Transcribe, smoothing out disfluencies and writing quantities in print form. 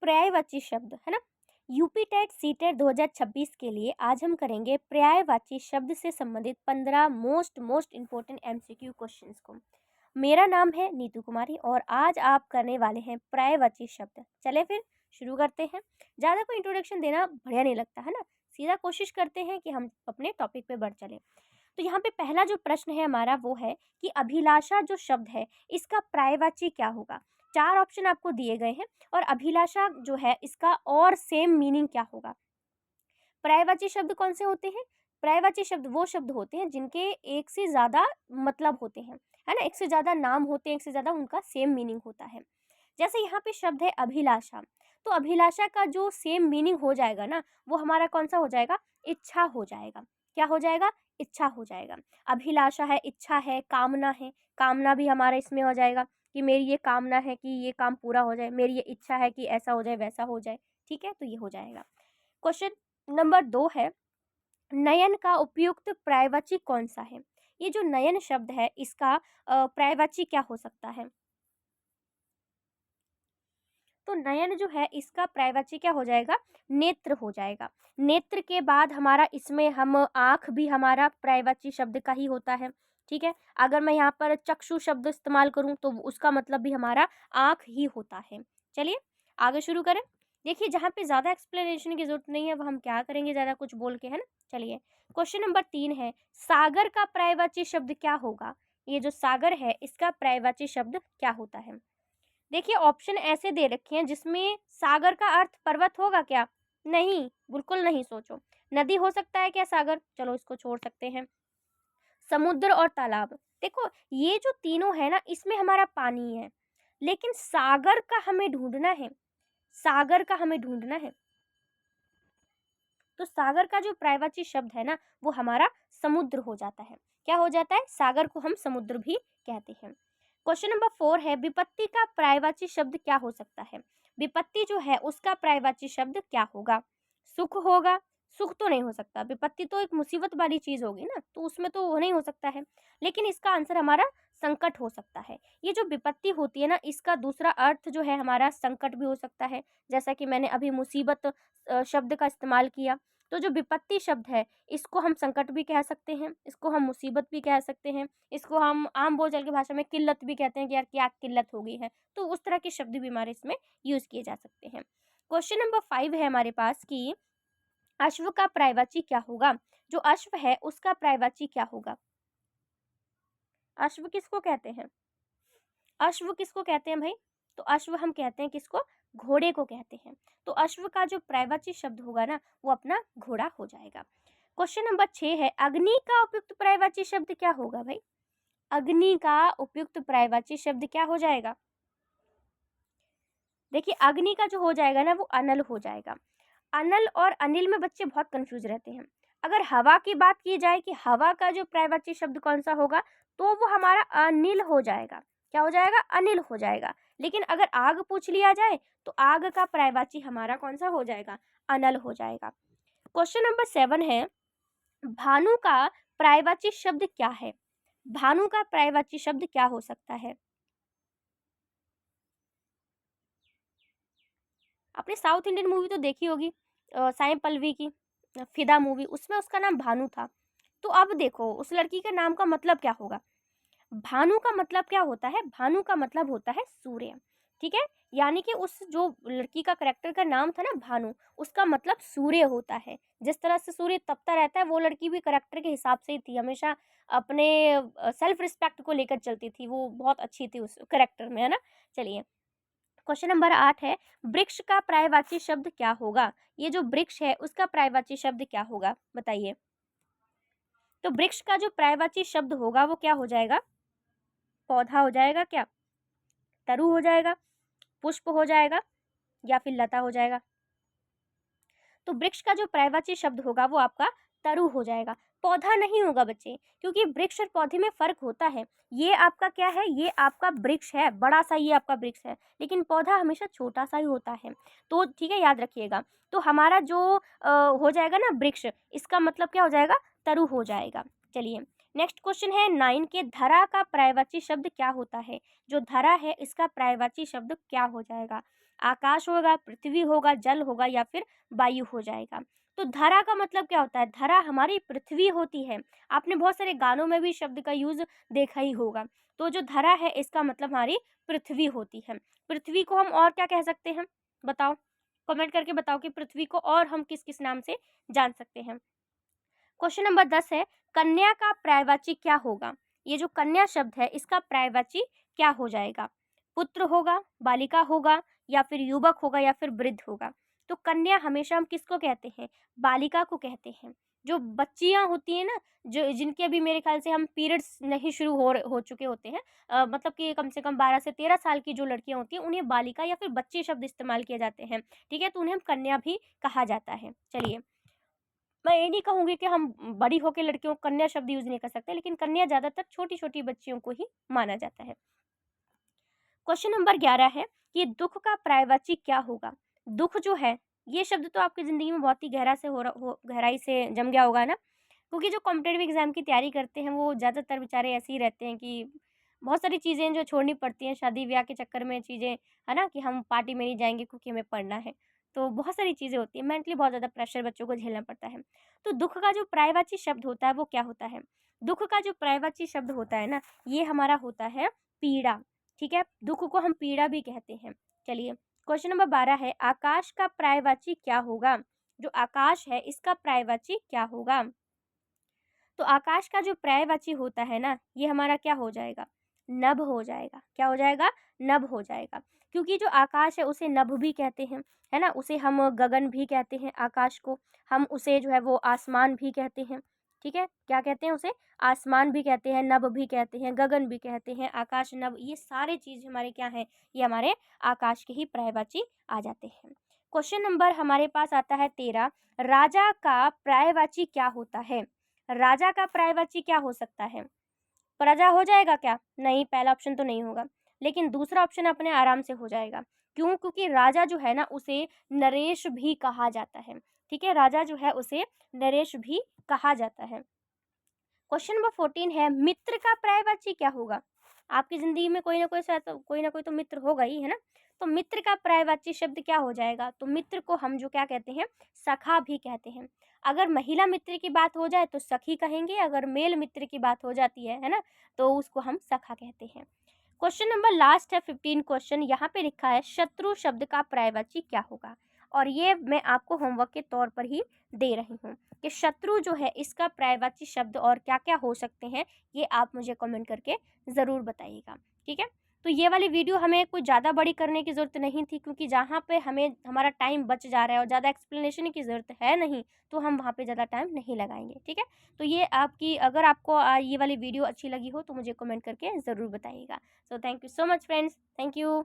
पर्यायवाची शब्द, है ना। यूपी टेट सी टेट 2026 के लिए आज हम करेंगे पर्यायवाची शब्द से संबंधित 15 मोस्ट इंपॉर्टेंट एमसीक्यू क्वेश्चंस को। मेरा नाम है नीतू कुमारी और आज आप करने वाले हैं पर्यायवाची शब्द। चले फिर शुरू करते हैं। ज़्यादा कोई इंट्रोडक्शन देना बढ़िया नहीं लगता, है ना। सीधा कोशिश करते हैं कि हम अपने टॉपिक पे बढ़ चले। तो यहाँ पे पहला जो प्रश्न है हमारा वो है कि अभिलाषा जो शब्द है इसका पर्यायवाची क्या होगा। 4 ऑप्शन आपको दिए गए हैं और अभिलाषा जो है इसका और सेम मीनिंग क्या होगा। पर्यायवाची शब्द कौन से होते हैं? पर्यायवाची शब्द वो शब्द होते हैं जिनके एक से ज़्यादा मतलब होते हैं, है ना। एक से ज़्यादा नाम होते हैं, एक से ज़्यादा उनका सेम मीनिंग होता है। जैसे यहाँ पे शब्द है अभिलाषा, तो अभिलाषा का जो सेम मीनिंग हो जाएगा ना वो हमारा कौन सा हो जाएगा? इच्छा हो जाएगा। क्या हो जाएगा? इच्छा हो जाएगा। अभिलाषा है, इच्छा है, कामना है, कामना भी हमारा इसमें हो जाएगा कि मेरी ये कामना है कि ये काम पूरा हो जाए, मेरी ये इच्छा है कि ऐसा हो जाए वैसा हो जाए। ठीक है, तो ये हो जाएगा। क्वेश्चन नंबर 2 है, नयन का उपयुक्त पर्यायवाची कौन सा है? ये जो नयन शब्द है इसका पर्यायवाची क्या हो सकता है? तो नयन जो है इसका पर्यायवाची क्या हो जाएगा? नेत्र हो जाएगा। नेत्र के बाद हमारा इसमें हम आँख भी हमारा पर्यायवाची शब्द का ही होता है। ठीक है, अगर मैं यहाँ पर चक्षु शब्द इस्तेमाल करूँ तो उसका मतलब भी हमारा आँख ही होता है। चलिए आगे शुरू करें। देखिए जहाँ पे ज़्यादा एक्सप्लेनेशन की जरूरत नहीं है वो हम क्या करेंगे ज़्यादा कुछ बोल के, है ना। चलिए क्वेश्चन नंबर 3 है, सागर का पर्यायवाची शब्द क्या होगा? ये जो सागर है इसका पर्यायवाची शब्द क्या होता है? देखिए ऑप्शन ऐसे दे रखे हैं जिसमें सागर का अर्थ पर्वत होगा क्या? नहीं, बिल्कुल नहीं सोचो। नदी हो सकता है क्या सागर? चलो इसको छोड़ सकते हैं। समुद्र और तालाब, देखो ये जो तीनों है ना इसमें हमारा पानी है, लेकिन सागर का हमें ढूंढना है। सागर का हमें ढूंढना है तो सागर का जो पर्यायवाची शब्द है ना वो हमारा समुद्र हो जाता है। क्या हो जाता है? सागर को हम समुद्र भी कहते हैं। क्वेश्चन नंबर 4 है, विपत्ति का पर्यायवाची शब्द क्या हो सकता है? विपत्ति जो है उसका पर्यायवाची शब्द क्या होगा? सुख होगा? सुख तो नहीं हो सकता, विपत्ति तो एक मुसीबत वाली चीज होगी ना, तो उसमें तो वो नहीं हो सकता है। लेकिन इसका आंसर हमारा संकट हो सकता है। ये जो विपत्ति होती है ना इसका दूसरा अर्थ जो है हमारा संकट भी हो सकता है। जैसा कि मैंने अभी मुसीबत शब्द का इस्तेमाल किया, तो जो विपत्ति शब्द है इसको हम संकट भी कह सकते हैं, इसको हम मुसीबत भी कह सकते हैं, इसको हम आम बोलचाल की भाषा में किल्लत भी कहते हैं कि यार क्या किल्लत हो गई है। तो उस तरह के शब्द भी हमारे इसमें यूज किए जा सकते हैं। क्वेश्चन नंबर 5 है हमारे पास कि अश्व का पर्यायवाची क्या होगा? जो अश्व है उसका पर्यायवाची क्या होगा? अश्व किसको कहते हैं? अश्व किसको कहते हैं भाई? तो अश्व हम कहते हैं किसको? घोड़े को कहते हैं। तो अश्व का जो पर्यायवाची शब्द होगा ना वो अपना घोड़ा हो जाएगा। क्वेश्चन नंबर 6 है, अग्नि का उपयुक्त पर्यायवाची शब्द क्या होगा भाई? अग्नि का उपयुक्त पर्यायवाची शब्द क्या हो जाएगा? देखिए अग्नि का जो हो जाएगा ना वो अनल हो जाएगा। अनल और अनिल में बच्चे बहुत कंफ्यूज रहते हैं। अगर हवा की बात की जाए कि हवा का जो पर्यायवाची शब्द कौन सा होगा तो वो हमारा अनिल हो जाएगा। क्या हो जाएगा? अनिल हो जाएगा। लेकिन अगर आग पूछ लिया जाए तो आग का पर्यायवाची हमारा कौन सा हो जाएगा? अनल हो जाएगा। क्वेश्चन नंबर 7 है, भानु का पर्यायवाची शब्द क्या है? भानु का पर्यायवाची शब्द क्या हो सकता है? आपने साउथ इंडियन मूवी तो देखी होगी, साई पल्लवी की फिदा मूवी, उसमें उसका नाम भानु था। तो अब देखो उस लड़की के नाम का मतलब क्या होगा? भानु का मतलब क्या होता है? भानु का मतलब होता है सूर्य। ठीक है, यानी कि उस जो लड़की का करेक्टर का नाम था ना भानु, उसका मतलब सूर्य होता है। जिस तरह से सूर्य तपता रहता है वो लड़की भी करेक्टर के हिसाब से ही थी, हमेशा अपने सेल्फ रिस्पेक्ट को लेकर चलती थी, वो बहुत अच्छी थी उस करेक्टर में, है ना। चलिए क्वेश्चन नंबर 8 है, वृक्ष का पर्यायवाची शब्द क्या होगा? ये जो वृक्ष है उसका पर्यायवाची शब्द क्या होगा बताइए। तो वृक्ष का जो पर्यायवाची शब्द होगा वो क्या हो जाएगा? पौधा हो जाएगा क्या? तरु हो जाएगा? पुष्प हो जाएगा? या फिर लता हो जाएगा? तो वृक्ष का जो पर्यायवाची शब्द होगा वो आपका तरु हो जाएगा। पौधा नहीं होगा बच्चे, क्योंकि वृक्ष और पौधे में फर्क होता है। ये आपका क्या है? ये आपका वृक्ष है, बड़ा सा ये आपका वृक्ष है, लेकिन पौधा हमेशा छोटा सा ही होता है। तो ठीक है, याद रखिएगा। तो हमारा जो हो जाएगा ना वृक्ष, इसका मतलब क्या हो जाएगा? तरु हो जाएगा। चलिए नेक्स्ट क्वेश्चन है 9 के धरा का पर्यायवाची शब्द क्या होता है। जो धरा है इसका पर्यायवाची शब्द क्या हो जाएगा। आकाश होगा, पृथ्वी होगा, जल होगा या फिर वायु हो जाएगा। तो धरा का मतलब क्या होता है, धरा हमारी पृथ्वी होती है। आपने बहुत सारे गानों में भी शब्द का यूज देखा ही होगा। तो जो धरा है इसका मतलब हमारी पृथ्वी होती है। पृथ्वी को हम और क्या कह सकते हैं, बताओ, कमेंट करके बताओ कि पृथ्वी को और हम किस किस नाम से जान सकते हैं। क्वेश्चन नंबर 10 है कन्या का पर्यायवाची क्या होगा। ये जो कन्या शब्द है इसका पर्यायवाची क्या हो जाएगा। पुत्र होगा, बालिका होगा या फिर युवक होगा या फिर वृद्ध होगा। तो कन्या हमेशा हम किसको कहते हैं, बालिका को कहते हैं। जो बच्चियां होती हैं ना, जो जिनके अभी मेरे ख्याल से हम पीरियड्स नहीं शुरू हो चुके होते हैं, मतलब कि कम से कम 12 से 13 साल की जो लड़कियां होती हैं उन्हें बालिका या फिर बच्ची शब्द इस्तेमाल किए जाते हैं। ठीक है, तो उन्हें हम कन्या भी कहा जाता है। चलिए, मैं ये नहीं कहूँगी कि हम बड़ी होकर लड़कियों को कन्या शब्द यूज़ नहीं कर सकते, लेकिन कन्या ज़्यादातर छोटी-छोटी बच्चियों को ही माना जाता है। क्वेश्चन नंबर 11 है कि दुःख का पर्यायवाची क्या होगा? दुःख जो है, ये शब्द तो आपकी ज़िंदगी में बहुत ही गहराई से जम गया होगा ना, क्योंकि जो कॉम्पिटिटिव एग्ज़ाम की तैयारी करते हैं, वो ज़्यादातर बेचारे ऐसे ही रहते हैं कि बहुत सारी चीज़ें जो छोड़नी पड़ती हैं, शादी-ब्याह के चक्कर में चीज़ें, है ना? कि हम पार्टी में नहीं जाएँगे क्योंकि हमें पढ़ना है। तो बहुत सारी चीज़ें होती हैं, मेंटली बहुत ज़्यादा प्रेशर बच्चों को झेलना पड़ता है। तो दुःख का जो पर्यायवाची शब्द होता है, वो क्या होता है? दुःख का जो पर्यायवाची शब्द होता है ना, ये हमारा होता है पीड़ा। ठीक है, दुःख को हम पीड़ा भी कहते हैं। चलिए, क्वेश्चन नंबर 12 है आकाश का पर्यायवाची क्या होगा। जो आकाश है इसका पर्यायवाची क्या होगा। तो आकाश का जो पर्यायवाची होता है ना, ये हमारा क्या हो जाएगा, नभ हो जाएगा। क्या हो जाएगा, नभ हो जाएगा। क्योंकि जो आकाश है उसे नभ भी कहते हैं, है ना, उसे हम गगन भी कहते हैं। आकाश को हम उसे जो है वो आसमान भी कहते हैं। ठीक है, क्या कहते हैं उसे, आसमान भी कहते हैं, नभ भी कहते हैं, गगन भी कहते हैं, आकाश, नभ, ये सारे चीज हमारे क्या है, ये हमारे आकाश के ही पर्यायवाची आ जाते हैं। क्वेश्चन नंबर हमारे पास आता है 13, राजा का पर्यायवाची क्या होता है। राजा का पर्यायवाची क्या हो सकता है। प्रजा हो जाएगा क्या, नहीं, पहला ऑप्शन तो नहीं होगा, लेकिन दूसरा ऑप्शन अपने आराम से हो जाएगा। क्यों, क्योंकि राजा जो है ना उसे नरेश भी कहा जाता है। ठीक है, राजा जो है उसे नरेश भी कहा जाता है। क्वेश्चन नंबर 14 है मित्र का पर्यायवाची क्या होगा। आपकी जिंदगी में कोई ना कोई तो मित्र होगा ही, है ना। तो मित्र का पर्यायवाची शब्द क्या हो जाएगा। तो मित्र को हम जो क्या कहते हैं, सखा भी कहते हैं। अगर महिला मित्र की बात हो जाए तो सखी कहेंगे, अगर मेल मित्र की बात हो जाती है ना, तो उसको हम सखा कहते हैं। क्वेश्चन नंबर लास्ट है 15 क्वेश्चन, यहाँ पे लिखा है शत्रु शब्द का पर्यायवाची क्या होगा। और ये मैं आपको होमवर्क के तौर पर ही दे रही हूँ कि शत्रु जो है इसका पर्यायवाची शब्द और क्या क्या हो सकते हैं, ये आप मुझे कमेंट करके ज़रूर बताइएगा। ठीक है, तो ये वाली वीडियो हमें कुछ ज़्यादा बड़ी करने की ज़रूरत नहीं थी, क्योंकि जहाँ पे हमें हमारा टाइम बच जा रहा है और ज़्यादा एक्सप्लेनेशन की ज़रूरत है नहीं, तो हम वहाँ पे ज़्यादा टाइम नहीं लगाएंगे। ठीक है, तो ये आपकी, अगर आपको ये वाली वीडियो अच्छी लगी हो तो मुझे कमेंट करके ज़रूर बताइएगा। So thank you so much friends, thank you.